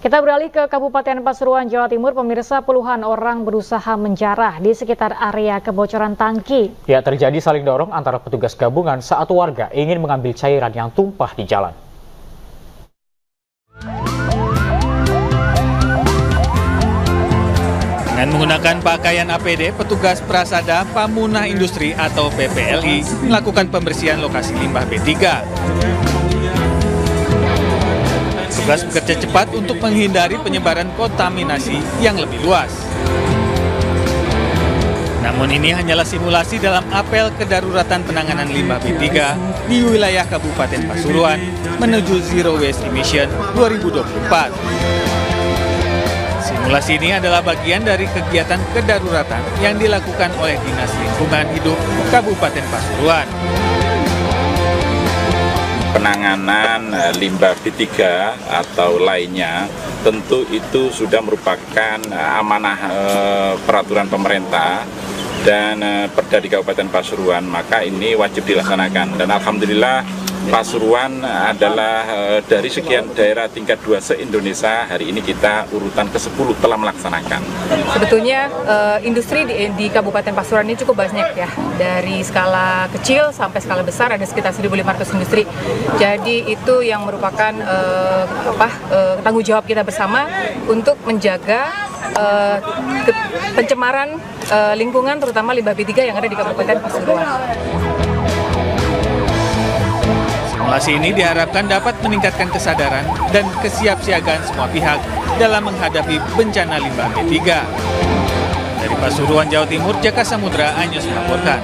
Kita beralih ke Kabupaten Pasuruan, Jawa Timur. Pemirsa, puluhan orang berusaha menjarah di sekitar area kebocoran tangki. Ya, terjadi saling dorong antara petugas gabungan saat warga ingin mengambil cairan yang tumpah di jalan. Dengan menggunakan pakaian APD, petugas Prasada Pamunah Industri atau PPLI melakukan pembersihan lokasi limbah B3. Petugas bekerja cepat untuk menghindari penyebaran kontaminasi yang lebih luas. Namun ini hanyalah simulasi dalam apel kedaruratan penanganan limbah B3 di wilayah Kabupaten Pasuruan menuju Zero Waste Emission 2024. Simulasi ini adalah bagian dari kegiatan kedaruratan yang dilakukan oleh Dinas Lingkungan Hidup Kabupaten Pasuruan. Penanganan limbah B3 atau lainnya tentu itu sudah merupakan amanah peraturan pemerintah dan Perda di Kabupaten Pasuruan, maka ini wajib dilaksanakan. Dan alhamdulillah Pasuruan adalah dari sekian daerah tingkat 2 se-Indonesia, hari ini kita urutan ke-10 telah melaksanakan. Sebetulnya industri di Kabupaten Pasuruan ini cukup banyak ya, dari skala kecil sampai skala besar ada sekitar 1.500 industri. Jadi itu yang merupakan tanggung jawab kita bersama untuk menjaga pencemaran lingkungan, terutama limbah B3 yang ada di Kabupaten Pasuruan. Simulasi ini diharapkan dapat meningkatkan kesadaran dan kesiapsiagaan semua pihak dalam menghadapi bencana limbah B3. Dari Pasuruan, Jawa Timur, Jaka Samudra, Anyus melaporkan.